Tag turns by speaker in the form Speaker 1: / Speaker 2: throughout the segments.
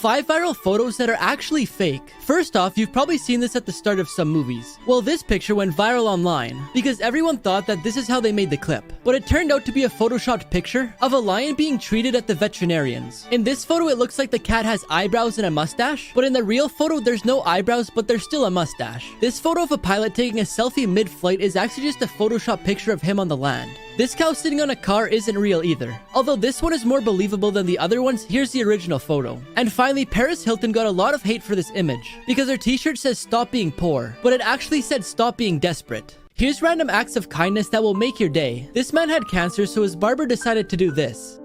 Speaker 1: 5 viral photos that are actually fake. First off, you've probably seen this at the start of some movies. Well, this picture went viral online because everyone thought that this is how they made the clip. But it turned out to be a photoshopped picture of a lion being treated at the veterinarians. In this photo, it looks like the cat has eyebrows and a mustache, but in the real photo, there's no eyebrows, but there's still a mustache. This photo of a pilot taking a selfie mid-flight is actually just a Photoshop picture of him on the land. This cow sitting on a car isn't real either. Although this one is more believable than the other ones, here's the original photo. And finally, Paris Hilton got a lot of hate for this image because her t-shirt says stop being poor, but it actually said stop being desperate. Here's random acts of kindness that will make your day. This man had cancer, so his barber decided to do this.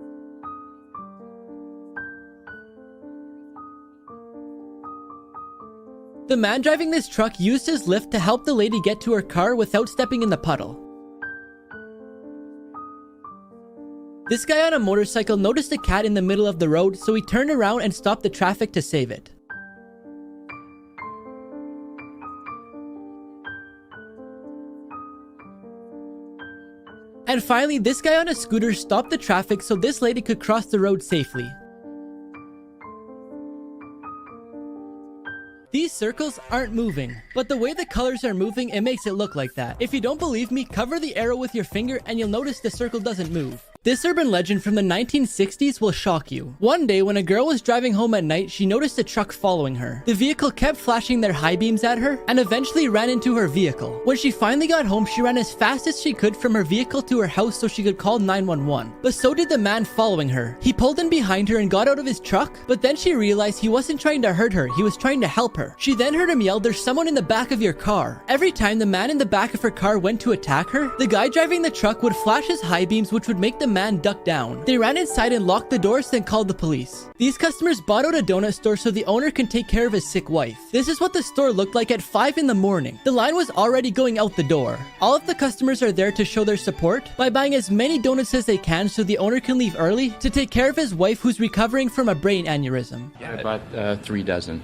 Speaker 1: The man driving this truck used his lift to help the lady get to her car without stepping in the puddle. This guy on a motorcycle noticed a cat in the middle of the road, so he turned around and stopped the traffic to save it. And finally, this guy on a scooter stopped the traffic so this lady could cross the road safely. These circles aren't moving, but the way the colors are moving, it makes it look like that. If you don't believe me, cover the arrow with your finger and you'll notice the circle doesn't move. This urban legend from the 1960s will shock you. One day, when a girl was driving home at night, she noticed a truck following her. The vehicle kept flashing their high beams at her and eventually ran into her vehicle. When she finally got home, she ran as fast as she could from her vehicle to her house so she could call 911. But so did the man following her. He pulled in behind her and got out of his truck, but then she realized he wasn't trying to hurt her, he was trying to help her. She then heard him yell, "There's someone in the back of your car." Every time the man in the back of her car went to attack her, the guy driving the truck would flash his high beams, which would make the man duck down. They ran inside and locked the doors, then called the police. These customers bought out a donut store so the owner can take care of his sick wife. This is what the store looked like at 5 in the morning. The line was already going out the door. All of the customers are there to show their support by buying as many donuts as they can so the owner can leave early to take care of his wife who's recovering from a brain aneurysm.
Speaker 2: I bought 3 dozen.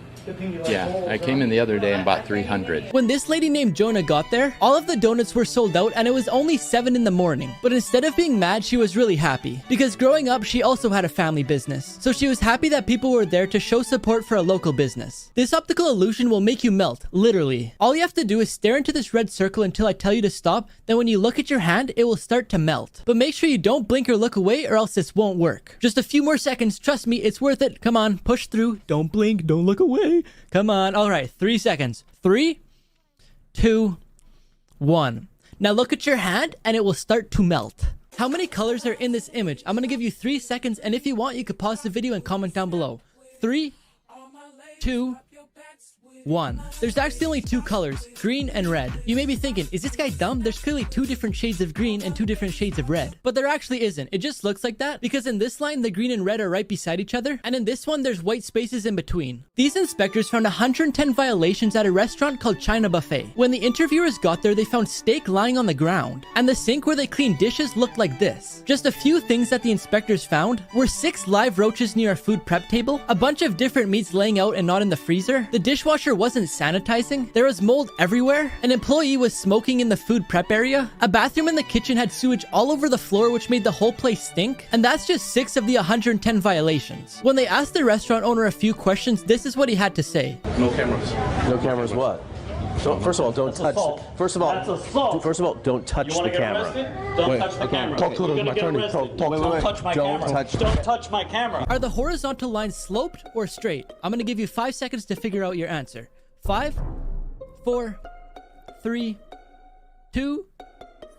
Speaker 2: Yeah, I came in the other day and bought 300.
Speaker 1: When this lady named Jonah got there, all of the donuts were sold out and it was only 7 in the morning. But instead of being mad, she was really happy. Because growing up, she also had a family business. So she was happy that people were there to show support for a local business. This optical illusion will make you melt, literally. All you have to do is stare into this red circle until I tell you to stop. Then when you look at your hand, it will start to melt. But make sure you don't blink or look away or else this won't work. Just a few more seconds, trust me, it's worth it. Come on, push through. Don't blink, don't look away. Come on. All right, 3 seconds. 3, 2, 1. Now look at your hand and it will start to melt. How many colors are in this image? I'm going to give you 3 seconds, and if you want, you could pause the video and comment down below. 3, 2, 1. There's actually only 2 colors, green and red. You may be thinking, is this guy dumb? There's clearly 2 different shades of green and 2 different shades of red. But there actually isn't. It just looks like that because in this line, the green and red are right beside each other, and in this one, there's white spaces in between. These inspectors found 110 violations at a restaurant called China Buffet. When the interviewers got there, they found steak lying on the ground, and the sink where they cleaned dishes looked like this. Just a few things that the inspectors found were 6 live roaches near a food prep table, a bunch of different meats laying out and not in the freezer, the dishwasher wasn't sanitizing, there was mold everywhere, an employee was smoking in the food prep area, a bathroom in the kitchen had sewage all over the floor which made the whole place stink, and that's just 6 of the 110 violations. When they asked the restaurant owner a few questions, this is what he had to say.
Speaker 3: No cameras.
Speaker 4: No cameras what? First of all, don't touch. First of all, don't touch the camera.
Speaker 3: Don't touch the camera. Talk to my attorney. Don't touch my camera. Don't touch my camera.
Speaker 1: Are the horizontal lines sloped or straight? I'm gonna give you 5 seconds to figure out your answer. 5, 4, 3, 2,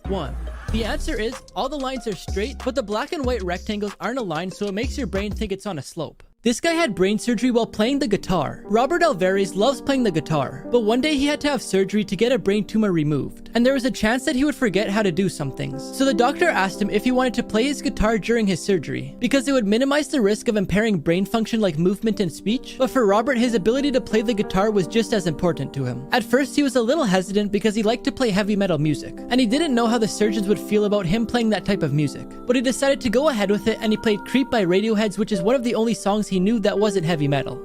Speaker 1: 1. The answer is all the lines are straight, but the black and white rectangles aren't aligned, so it makes your brain think it's on a slope. This guy had brain surgery while playing the guitar. Robert Alvarez loves playing the guitar, but one day he had to have surgery to get a brain tumor removed, and there was a chance that he would forget how to do some things. So the doctor asked him if he wanted to play his guitar during his surgery, because it would minimize the risk of impairing brain function like movement and speech, but for Robert, his ability to play the guitar was just as important to him. At first, he was a little hesitant because he liked to play heavy metal music, and he didn't know how the surgeons would feel about him playing that type of music. But he decided to go ahead with it, and he played Creep by Radiohead, which is one of the only songs he knew that wasn't heavy metal.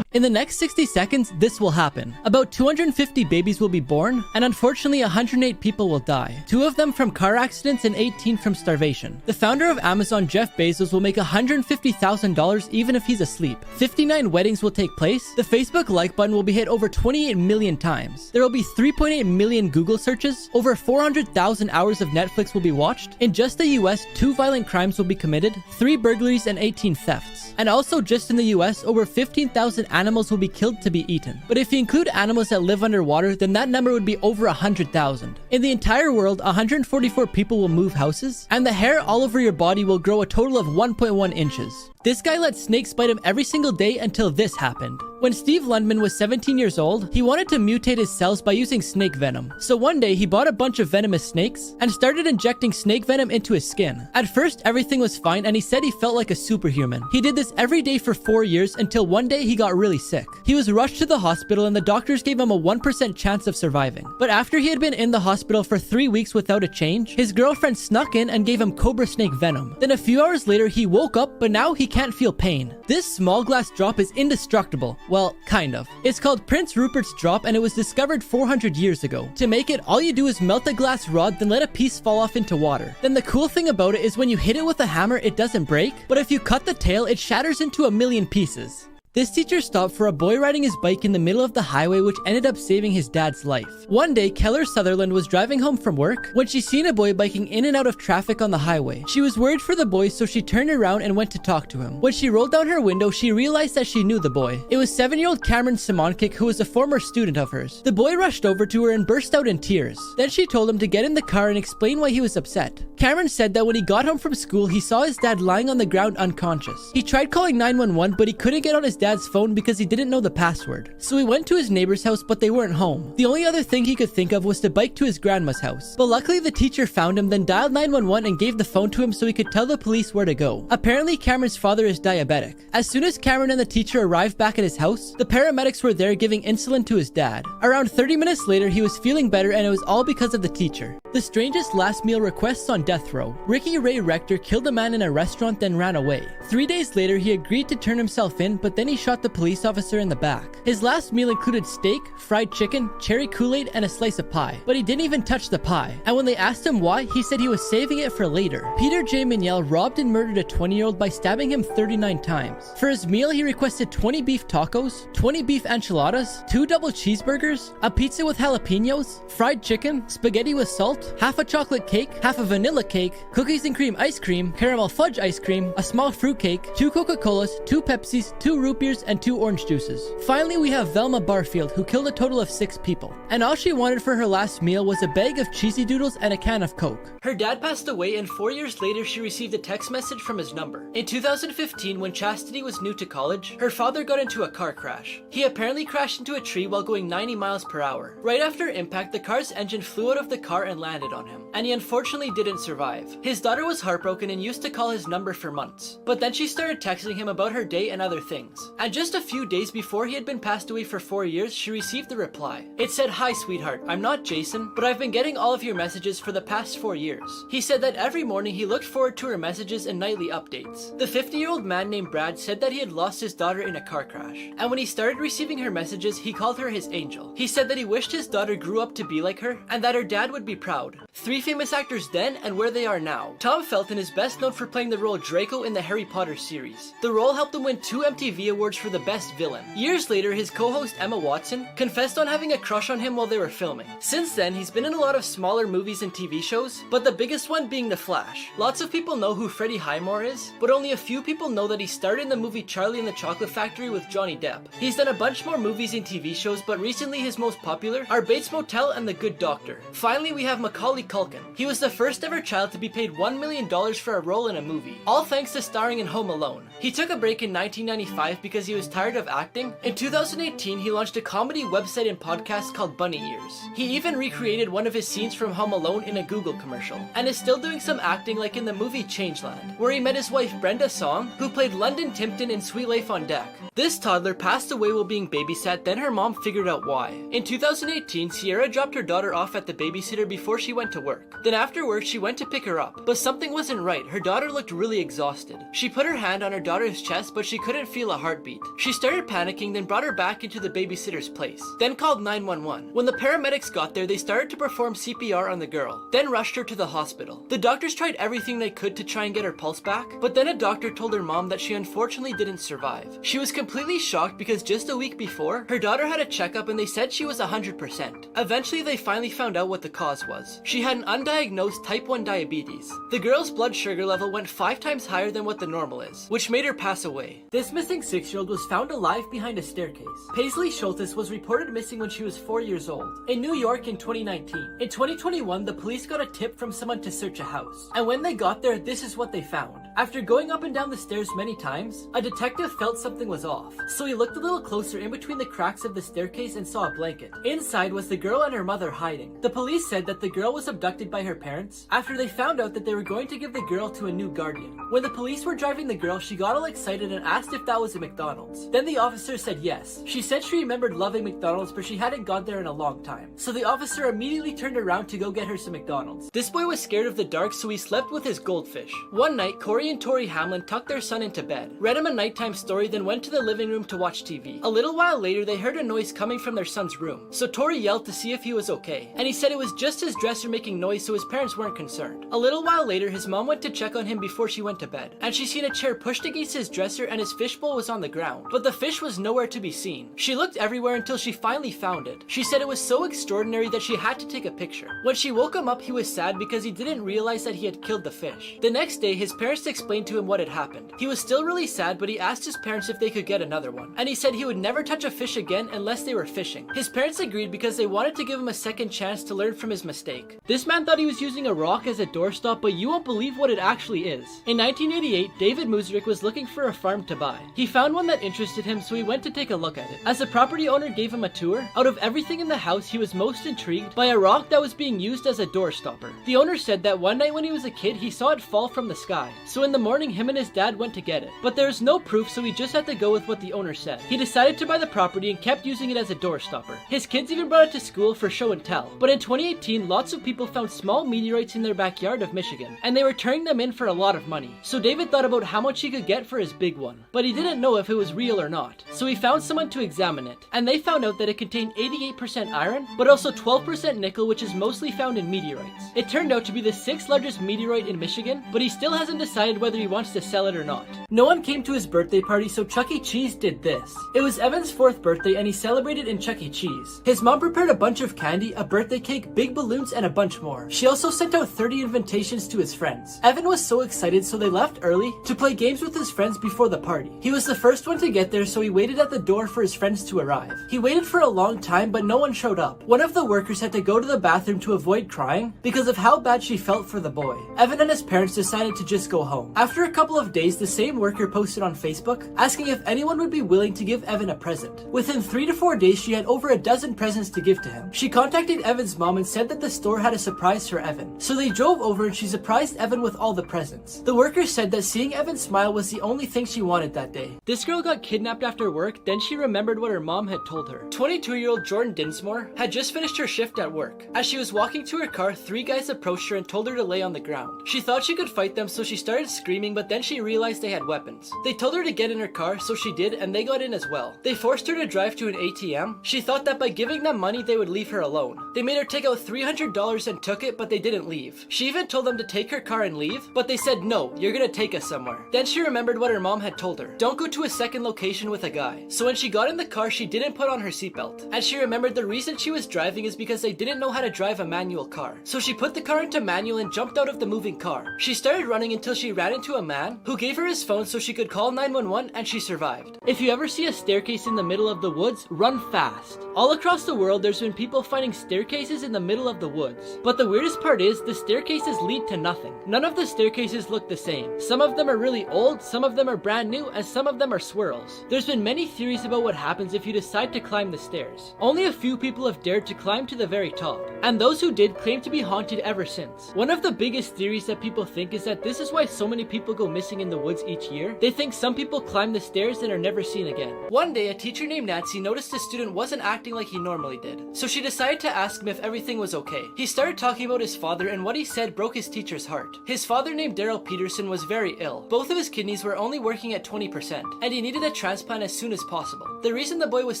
Speaker 1: In the next 60 seconds, this will happen. About 250 babies will be born, and unfortunately 108 people will die. 2 of them from car accidents and 18 from starvation. The founder of Amazon, Jeff Bezos, will make $150,000 even if he's asleep. 59 weddings will take place. The Facebook like button will be hit over 28 million times. There will be 3.8 million Google searches. Over 400,000 hours of Netflix will be watched. In just the US, 2 violent crimes will be committed, 3 burglaries and 18 thefts. And also just in the US, over 15,000 animals will be killed to be eaten. But if you include animals that live underwater, then that number would be over 100,000. In the entire world, 144 people will move houses, and the hair all over your body will grow a total of 1.1 inches. This guy let snakes bite him every single day until this happened. When Steve Lundman was 17 years old, he wanted to mutate his cells by using snake venom. So one day, he bought a bunch of venomous snakes and started injecting snake venom into his skin. At first, everything was fine and he said he felt like a superhuman. He did this every day for 4 years until one day he got really sick. He was rushed to the hospital and the doctors gave him a 1% chance of surviving. But after he had been in the hospital for 3 weeks without a change, his girlfriend snuck in and gave him cobra snake venom. Then a few hours later, he woke up, but now he can't feel pain. This small glass drop is indestructible. Well, kind of. It's called Prince Rupert's drop and it was discovered 400 years ago. To make it, all you do is melt a glass rod, then let a piece fall off into water. Then the cool thing about it is when you hit it with a hammer, it doesn't break, but if you cut the tail, it shatters into a million pieces. This teacher stopped for a boy riding his bike in the middle of the highway, which ended up saving his dad's life. One day, Keller Sutherland was driving home from work when she seen a boy biking in and out of traffic on the highway. She was worried for the boy, so she turned around and went to talk to him. When she rolled down her window, she realized that she knew the boy. It was 7-year-old Cameron Simoncic, who was a former student of hers. The boy rushed over to her and burst out in tears. Then she told him to get in the car and explain why he was upset. Cameron said that when he got home from school, he saw his dad lying on the ground unconscious. He tried calling 911, but he couldn't get on his dad's phone because he didn't know the password. So he went to his neighbor's house, but they weren't home. The only other thing he could think of was to bike to his grandma's house. But luckily the teacher found him, then dialed 911 and gave the phone to him so he could tell the police where to go. Apparently Cameron's father is diabetic. As soon as Cameron and the teacher arrived back at his house, the paramedics were there giving insulin to his dad. Around 30 minutes later, he was feeling better and it was all because of the teacher. The strangest last meal requests on death row. Ricky Ray Rector killed a man in a restaurant then ran away. 3 days later, he agreed to turn himself in, but then he shot the police officer in the back. His last meal included steak, fried chicken, cherry Kool-Aid, and a slice of pie. But he didn't even touch the pie. And when they asked him why, he said he was saving it for later. Peter J. Miniel robbed and murdered a 20-year-old by stabbing him 39 times. For his meal, he requested 20 beef tacos, 20 beef enchiladas, 2 double cheeseburgers, a pizza with jalapenos, fried chicken, spaghetti with salt, half a chocolate cake, half a vanilla cake, cookies and cream ice cream, caramel fudge ice cream, a small fruit cake, 2 Coca-Colas, 2 Pepsis, 2 root beers, and 2 orange juices. Finally, we have Velma Barfield, who killed a total of 6 people. And all she wanted for her last meal was a bag of cheesy doodles and a can of Coke. Her dad passed away and 4 years later she received a text message from his number. In 2015, when Chastity was new to college, her father got into a car crash. He apparently crashed into a tree while going 90 miles per hour. Right after impact, the car's engine flew out of the car and landed on him. And he unfortunately didn't survive. His daughter was heartbroken and used to call his number for months. But then she started texting him about her day and other things. And just a few days before he had been passed away for 4 years, she received a reply. It said, "Hi sweetheart, I'm not Jason, but I've been getting all of your messages for the past 4 years." He said that every morning he looked forward to her messages and nightly updates. The 50-year-old man named Brad said that he had lost his daughter in a car crash. And when he started receiving her messages, he called her his angel. He said that he wished his daughter grew up to be like her and that her dad would be proud. 3 famous actors then and where they are now. Tom Felton is best known for playing the role Draco in the Harry Potter series. The role helped him win 2 MTV Awards for the best villain. Years later, his co-host Emma Watson confessed on having a crush on him while they were filming. Since then, he's been in a lot of smaller movies and TV shows, but the biggest one being The Flash. Lots of people know who Freddie Highmore is, but only a few people know that he starred in the movie Charlie and the Chocolate Factory with Johnny Depp. He's done a bunch more movies and TV shows, but recently his most popular are Bates Motel and The Good Doctor. Finally, we have Macaulay Culkin. He was the first ever child to be paid $1 million for a role in a movie, all thanks to starring in Home Alone. He took a break in 1995 because he was tired of acting. In 2018, he launched a comedy website and podcast called Bunny Ears. He even recreated one of his scenes from Home Alone in a Google commercial, and is still doing some acting like in the movie Changeland, where he met his wife Brenda Song, who played London Timpton in Sweet Life on Deck. This toddler passed away while being babysat, then her mom figured out why. In 2018, Sierra dropped her daughter off at the babysitter before she went to work. Then after work, she went to pick her up, but something wasn't right. Her daughter looked really exhausted. She put her hand on her daughter's chest, but she couldn't feel a heartbeat. heartbeat. She started panicking, then brought her back into the babysitter's place, then called 911. When the paramedics got there, they started to perform CPR on the girl, then rushed her to the hospital. The doctors tried everything they could to try and get her pulse back, but then a doctor told her mom that she unfortunately didn't survive. She was completely shocked because just a week before, her daughter had a checkup and they said she was 100%. Eventually, they finally found out what the cause was. She had an undiagnosed type 1 diabetes. The girl's blood sugar level went 5 times higher than what the normal is, which made her pass away. This missing 6-year-old was found alive behind a staircase. Paisley Schultes was reported missing when she was 4 years old in New York in 2019. In 2021, the police got a tip from someone to search a house, and when they got there, this is what they found. After going up and down the stairs many times, a detective felt something was off, so he looked a little closer in between the cracks of the staircase and saw a blanket. Inside was the girl and her mother hiding. The police said that the girl was abducted by her parents after they found out that they were going to give the girl to a new guardian. When the police were driving the girl, she got all excited and asked if that was a McDonald's. Then the officer said yes. She said she remembered loving McDonald's, but she hadn't gone there in a long time. So the officer immediately turned around to go get her some McDonald's. This boy was scared of the dark, so he slept with his goldfish. One night, Corey and Tori Hamlin tucked their son into bed, read him a nighttime story, then went to the living room to watch TV. A little while later, they heard a noise coming from their son's room. So Tori yelled to see if he was okay, and he said it was just his dresser making noise, so his parents weren't concerned. A little while later, his mom went to check on him before she went to bed, and she seen a chair pushed against his dresser and his fishbowl was on the ground, but the fish was nowhere to be seen. She looked everywhere until she finally found it. She said it was so extraordinary that she had to take a picture. When she woke him up, he was sad because he didn't realize that he had killed the fish. The next day, his parents explained to him what had happened. He was still really sad, but he asked his parents if they could get another one, and he said he would never touch a fish again unless they were fishing. His parents agreed because they wanted to give him a second chance to learn from his mistake. This man thought he was using a rock as a doorstop, but you won't believe what it actually is. In 1988, David Musrick was looking for a farm to buy. He found one that interested him, so he went to take a look at it. As the property owner gave him a tour, out of everything in the house, he was most intrigued by a rock that was being used as a door stopper. The owner said that one night when he was a kid, he saw it fall from the sky. So in the morning, him and his dad went to get it. But there's no proof, so he just had to go with what the owner said. He decided to buy the property and kept using it as a door stopper. His kids even brought it to school for show and tell. But in 2018, lots of people found small meteorites in their backyard of Michigan, and they were turning them in for a lot of money. So David thought about how much he could get for his big one, but he didn't know if it was real or not. So he found someone to examine it, and they found out that it contained 88% iron, but also 12% nickel, which is mostly found in meteorites. It turned out to be the 6th largest meteorite in Michigan, but he still hasn't decided whether he wants to sell it or not. No one came to his birthday party, so Chuck E. Cheese did this. It was Evan's 4th birthday, and he celebrated in Chuck E. Cheese. His mom prepared a bunch of candy, a birthday cake, big balloons, and a bunch more. She also sent out 30 invitations to his friends. Evan was so excited, so they left early to play games with his friends before the party. He was the first one to get there, so he waited at the door for his friends to arrive. He waited for a long time, but no one showed up. One of the workers had to go to the bathroom to avoid crying because of how bad she felt for the boy. Evan and his parents decided to just go home. After a couple of days, the same worker posted on Facebook asking if anyone would be willing to give Evan a present. Within 3 to 4 days, she had over a dozen presents to give to him. She contacted Evan's mom and said that the store had a surprise for Evan. So they drove over and she surprised Evan with all the presents. The worker said that seeing Evan smile was the only thing she wanted that day. This girl got kidnapped after work, then she remembered what her mom had told her. 22-year-old Jordan Dinsmore had just finished her shift at work. As she was walking to her car, 3 guys approached her and told her to lay on the ground. She thought she could fight them, so she started screaming, but then she realized they had weapons. They told her to get in her car, so she did, and they got in as well. They forced her to drive to an ATM. She thought that by giving them money, they would leave her alone. They made her take out $300 and took it, but they didn't leave. She even told them to take her car and leave, but they said, no, you're gonna take us somewhere. Then she remembered what her mom had told her. Don't go to a second location with a guy. So when she got in the car, she didn't put on her seatbelt. And she remembered the reason she was driving is because they didn't know how to drive a manual car. So she put the car into manual and jumped out of the moving car. She started running until she ran into a man who gave her his phone so she could call 911, and she survived. If you ever see a staircase in the middle of the woods, run fast. All across the world, there's been people finding staircases in the middle of the woods. But the weirdest part is, the staircases lead to nothing. None of the staircases look the same. Some of them are really old, some of them are brand new, and some of them are swirls. There's been many theories about what happens if you decide to climb the stairs. Only a few people have dared to climb to the very top, and those who did claim to be haunted ever since. One of the biggest theories that people think is that this is why so so many people go missing in the woods each year, they think some people climb the stairs and are never seen again. One day, a teacher named Nancy noticed a student wasn't acting like he normally did, so she decided to ask him if everything was okay. He started talking about his father, and what he said broke his teacher's heart. His father, named Daryl Peterson, was very ill. Both of his kidneys were only working at 20%, and he needed a transplant as soon as possible. The reason the boy was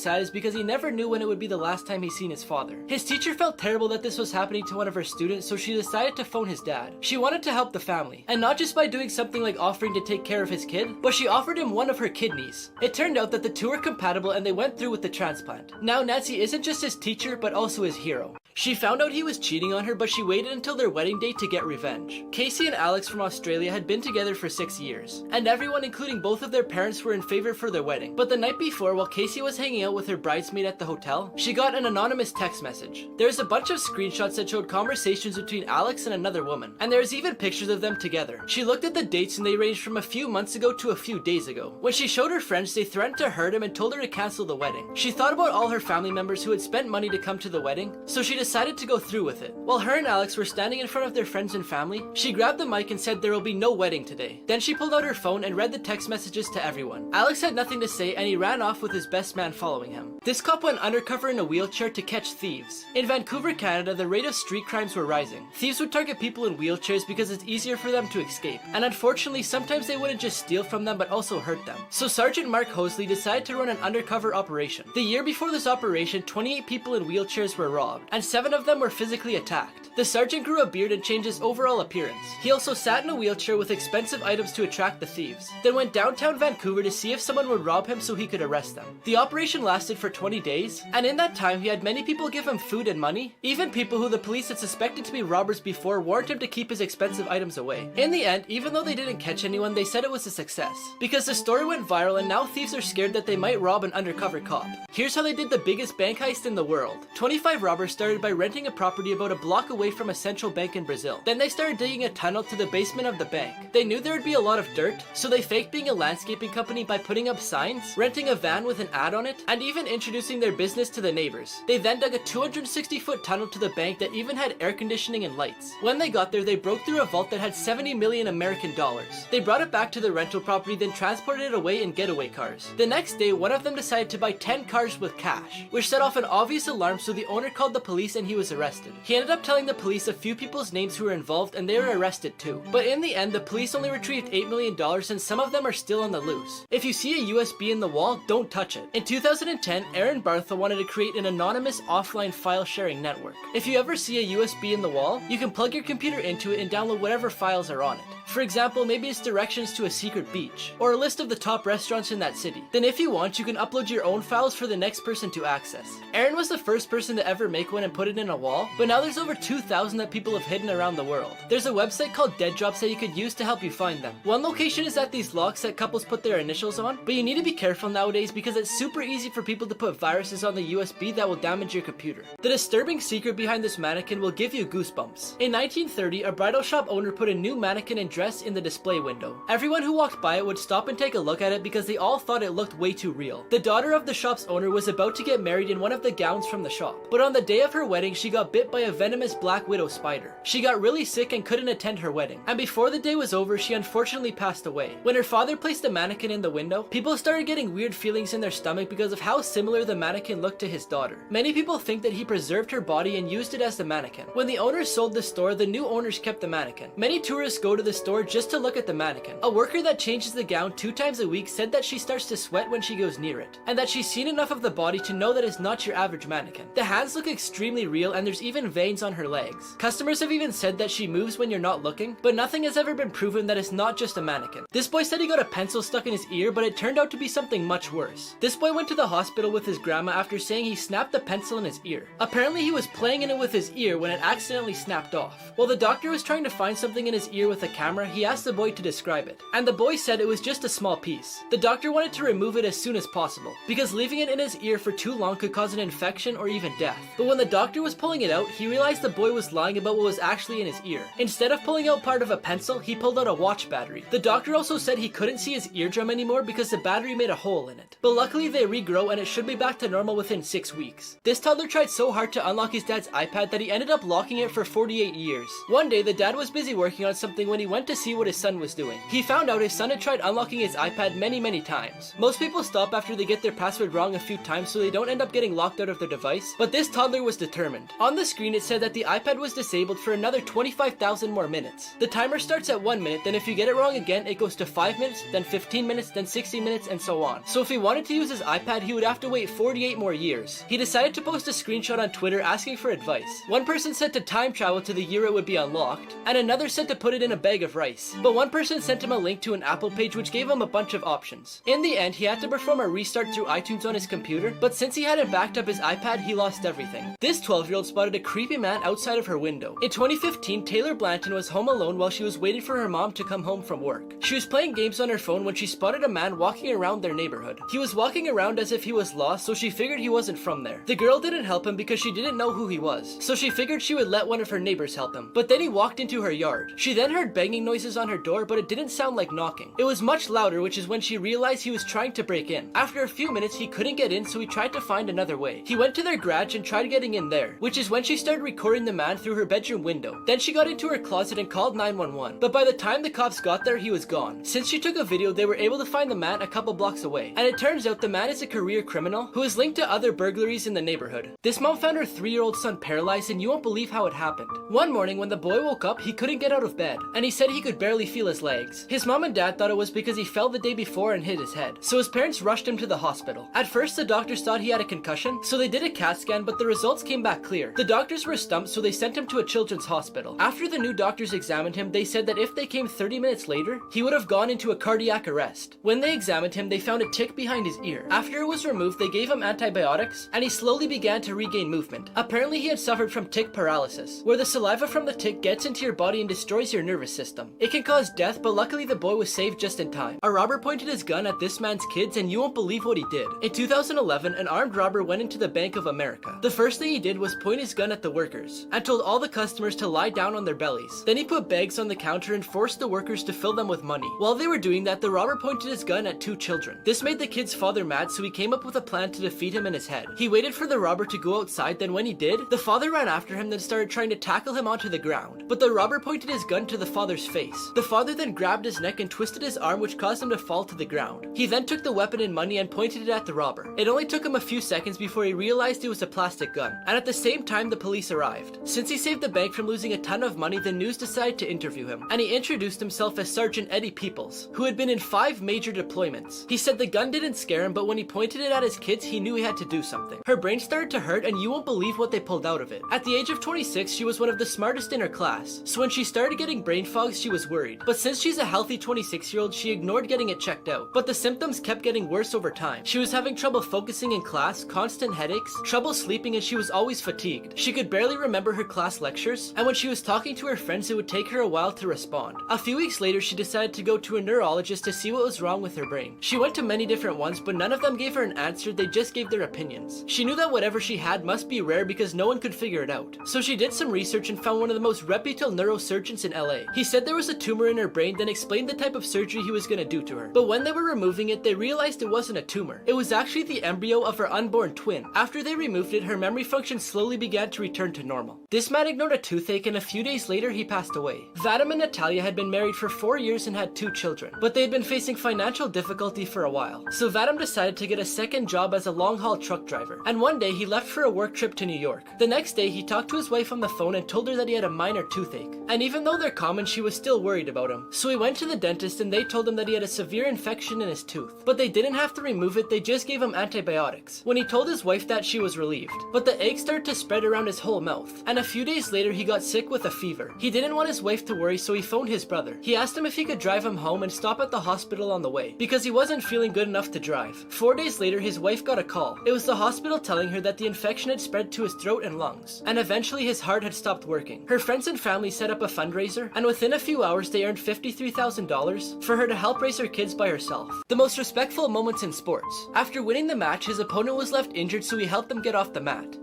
Speaker 1: sad is because he never knew when it would be the last time he seen his father. His teacher felt terrible that this was happening to one of her students, so she decided to phone his dad. She wanted to help the family, and not just by doing something like offering to take care of his kid, but she offered him one of her kidneys. It turned out that the two were compatible and they went through with the transplant. Now Nancy isn't just his teacher, but also his hero. She found out he was cheating on her, but she waited until their wedding day to get revenge. Casey and Alex from Australia had been together for 6 years, and everyone, including both of their parents, were in favor for their wedding. But the night before, while Casey was hanging out with her bridesmaid at the hotel, she got an anonymous text message. There's a bunch of screenshots that showed conversations between Alex and another woman, and there's even pictures of them together. She looked at the dates and they ranged from a few months ago to a few days ago. When she showed her friends, they threatened to hurt him and told her to cancel the wedding. She thought about all her family members who had spent money to come to the wedding, so she decided to go through with it. While her and Alex were standing in front of their friends and family, she grabbed the mic and said there will be no wedding today. Then she pulled out her phone and read the text messages to everyone. Alex had nothing to say and he ran off with his best man following him. This cop went undercover in a wheelchair to catch thieves. In Vancouver, Canada, the rate of street crimes were rising. Thieves would target people in wheelchairs because it's easier for them to escape, and unfortunately sometimes they wouldn't just steal from them but also hurt them. So Sergeant Mark Hosley decided to run an undercover operation. The year before this operation, 28 people in wheelchairs were robbed, and 7 of them were physically attacked. The sergeant grew a beard and changed his overall appearance. He also sat in a wheelchair with expensive items to attract the thieves, then went downtown Vancouver to see if someone would rob him so he could arrest them. The operation lasted for 20 days, and in that time he had many people give him food and money. Even people who the police had suspected to be robbers before warned him to keep his expensive items away. In the end, even though they didn't catch anyone, they said it was a success, because the story went viral and now thieves are scared that they might rob an undercover cop. Here's how they did the biggest bank heist in the world. 25 robbers started by renting a property about a block away from a central bank in Brazil. Then they started digging a tunnel to the basement of the bank. They knew there would be a lot of dirt, so they faked being a landscaping company by putting up signs, renting a van with an ad on it, and even introducing their business to the neighbors. They then dug a 260-foot tunnel to the bank that even had air conditioning and lights. When they got there, they broke through a vault that had 70 million American dollars. They brought it back to the rental property, then transported it away in getaway cars. The next day, one of them decided to buy 10 cars with cash, which set off an obvious alarm, so the owner called the police and he was arrested. He ended up telling the police a few people's names who were involved, and they were arrested too. But in the end, the police only retrieved $8 million, and some of them are still on the loose. If you see a USB in the wall, don't touch it. In 2010, Aaron Bartha wanted to create an anonymous offline file sharing network. If you ever see a USB in the wall, you can plug your computer into it and download whatever files are on it. For example, maybe it's directions to a secret beach, or a list of the top restaurants in that city. Then if you want, you can upload your own files for the next person to access. Aaron was the first person to ever make one and put it in a wall, but now there's over 2,000 that people have hidden around the world. There's a website called Dead Drops that you could use to help you find them. One location is at these locks that couples put their initials on, but you need to be careful nowadays because it's super easy for people to put viruses on the USB that will damage your computer. The disturbing secret behind this mannequin will give you goosebumps. In 1930, a bridal shop owner put a new mannequin and dress in the display window. Everyone who walked by it would stop and take a look at it because they all thought it looked way too real. The daughter of the shop's owner was about to get married in one of the gowns from the shop, but on the day of her wedding, she got bit by a venomous black widow spider. She got really sick and couldn't attend her wedding, and before the day was over, she unfortunately passed away. When her father placed the mannequin in the window, people started getting weird feelings in their stomach because of how similar the mannequin looked to his daughter. Many people think that he preserved her body and used it as the mannequin. When the owners sold the store, the new owners kept the mannequin. Many tourists go to the store just to look at the mannequin. A worker that changes the gown 2 times a week said that she starts to sweat when she goes near it, and that she's seen enough of the body to know that it's not your average mannequin. The hands look extremely real, and there's even veins on her legs. Customers have even said that she moves when you're not looking, but nothing has ever been proven that it's not just a mannequin. This boy said he got a pencil stuck in his ear, but it turned out to be something much worse. This boy went to the hospital with his grandma after saying he snapped the pencil in his ear. Apparently he was playing in it with his ear when it accidentally snapped off. While the doctor was trying to find something in his ear with a camera, he asked the boy to describe it, and the boy said it was just a small piece. The doctor wanted to remove it as soon as possible, because leaving it in his ear for too long could cause an infection or even death. But when the doctor doctor was pulling it out, he realized the boy was lying about what was actually in his ear. Instead of pulling out part of a pencil, he pulled out a watch battery. The doctor also said he couldn't see his eardrum anymore because the battery made a hole in it. But luckily they regrow and it should be back to normal within 6 weeks. This toddler tried so hard to unlock his dad's iPad that he ended up locking it for 48 years. One day the dad was busy working on something when he went to see what his son was doing. He found out his son had tried unlocking his iPad many times. Most people stop after they get their password wrong a few times so they don't end up getting locked out of their device, but this toddler was determined. On the screen it said that the iPad was disabled for another 25,000 more minutes. The timer starts at 1 minute, then if you get it wrong again it goes to 5 minutes, then 15 minutes, then 60 minutes, and so on. So if he wanted to use his iPad he would have to wait 48 more years. He decided to post a screenshot on Twitter asking for advice. One person said to time travel to the year it would be unlocked, and another said to put it in a bag of rice. But one person sent him a link to an Apple page which gave him a bunch of options. In the end, he had to perform a restart through iTunes on his computer, but since he hadn't backed up his iPad, he lost everything. This 12-year-old spotted a creepy man outside of her window. In 2015, Taylor Blanton was home alone while she was waiting for her mom to come home from work. She was playing games on her phone when she spotted a man walking around their neighborhood. He was walking around as if he was lost, so she figured he wasn't from there. The girl didn't help him because she didn't know who he was, so she figured she would let one of her neighbors help him. But then he walked into her yard. She then heard banging noises on her door, but it didn't sound like knocking. It was much louder, which is when she realized he was trying to break in. After a few minutes, he couldn't get in, so he tried to find another way. He went to their garage and tried getting in there, which is when she started recording the man through her bedroom window. Then she got into her closet and called 911. But by the time the cops got there, he was gone. Since she took a video, they were able to find the man a couple blocks away. And it turns out the man is a career criminal who is linked to other burglaries in the neighborhood. This mom found her 3-year-old son paralyzed, and you won't believe how it happened. One morning when the boy woke up, he couldn't get out of bed, and he said he could barely feel his legs. His mom and dad thought it was because he fell the day before and hit his head, so his parents rushed him to the hospital. At first the doctors thought he had a concussion, so they did a CAT scan, but the results came back clear. The doctors were stumped, so they sent him to a children's hospital. After the new doctors examined him, they said that if they came 30 minutes later, he would have gone into a cardiac arrest. When they examined him, they found a tick behind his ear. After it was removed, they gave him antibiotics, and he slowly began to regain movement. Apparently he had suffered from tick paralysis, where the saliva from the tick gets into your body and destroys your nervous system. It can cause death, but luckily the boy was saved just in time. A robber pointed his gun at this man's kids, and you won't believe what he did. In 2011, an armed robber went into the Bank of America. The first thing he did was point his gun at the workers, and told all the customers to lie down on their bellies. Then he put bags on the counter and forced the workers to fill them with money. While they were doing that, the robber pointed his gun at 2 children. This made the kid's father mad, so he came up with a plan to defeat him in his head. He waited for the robber to go outside, then when he did, the father ran after him, then started trying to tackle him onto the ground. But the robber pointed his gun to the father's face. The father then grabbed his neck and twisted his arm, which caused him to fall to the ground. He then took the weapon and money and pointed it at the robber. It only took him a few seconds before he realized it was a plastic gun, and at the same time the police arrived. Since he saved the bank from losing a ton of money, the news decided to interview him, and he introduced himself as Sergeant Eddie Peoples, who had been in 5 major deployments. He said the gun didn't scare him, but when he pointed it at his kids, he knew he had to do something. Her brain started to hurt, and you won't believe what they pulled out of it. At the age of 26, she was one of the smartest in her class, so when she started getting brain fogs, she was worried. But since she's a healthy 26-year-old, she ignored getting it checked out. But the symptoms kept getting worse over time. She was having trouble focusing in class, constant headaches, trouble sleeping, and she was always fatigued. She could barely remember her class lectures, and when she was talking to her friends, it would take her a while to respond. A few weeks later, she decided to go to a neurologist to see what was wrong with her brain. She went to many different ones, but none of them gave her an answer, they just gave their opinions. She knew that whatever she had must be rare because no one could figure it out. So she did some research and found one of the most reputable neurosurgeons in LA. He said there was a tumor in her brain, then explained the type of surgery he was gonna do to her. But when they were removing it, they realized it wasn't a tumor. It was actually the embryo of her unborn twin. After they removed it, her memory function slowly began to return to normal. This man ignored a toothache, and a few days later, he passed away. Vadim and Natalia had been married for 4 years and had 2 children, but they had been facing financial difficulty for a while. So Vadim decided to get a second job as a long-haul truck driver, and one day he left for a work trip to New York. The next day, he talked to his wife on the phone and told her that he had a minor toothache. And even though they're common, she was still worried about him. So he went to the dentist and they told him that he had a severe infection in his tooth. But they didn't have to remove it, they just gave him antibiotics. When he told his wife that, she was relieved. But the egg started to spread around his whole mouth, and a few days later he got sick with a fever. He didn't want his wife to worry, so he phoned his brother. He asked him if he could drive him home and stop at the hospital on the way, because he wasn't feeling good enough to drive. 4 days later, his wife got a call. It was the hospital telling her that the infection had spread to his throat and lungs, and eventually his heart had stopped working. Her friends and family set up a fundraiser, and within a few hours they earned $53,000 for her to help raise her kids by herself. The most respectful moments in sports. After winning the match, his opponent was left injured, so he helped them get off the mat.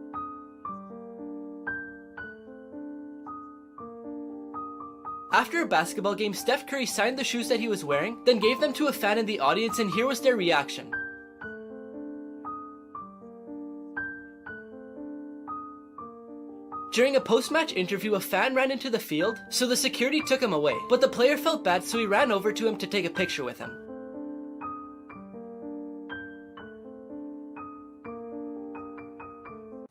Speaker 1: After a basketball game, Steph Curry signed the shoes that he was wearing, then gave them to a fan in the audience, and here was their reaction. During a post-match interview, a fan ran into the field, so the security took him away, but the player felt bad, so he ran over to him to take a picture with him.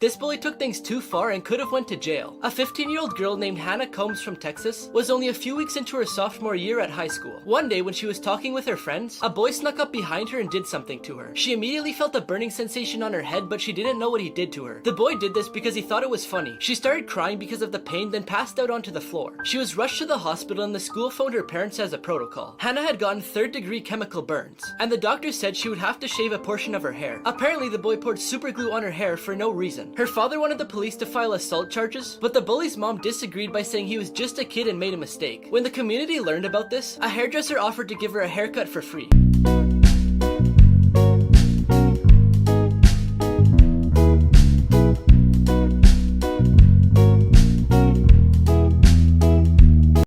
Speaker 1: This bully took things too far and could have went to jail. A 15-year-old girl named Hannah Combs from Texas was only a few weeks into her sophomore year at high school. One day when she was talking with her friends, a boy snuck up behind her and did something to her. She immediately felt a burning sensation on her head, but she didn't know what he did to her. The boy did this because he thought it was funny. She started crying because of the pain, then passed out onto the floor. She was rushed to the hospital and the school phoned her parents as a protocol. Hannah had gotten third-degree chemical burns, and the doctor said she would have to shave a portion of her hair. Apparently, the boy poured super glue on her hair for no reason. Her father wanted the police to file assault charges, but the bully's mom disagreed by saying he was just a kid and made a mistake. When the community learned about this, a hairdresser offered to give her a haircut for free.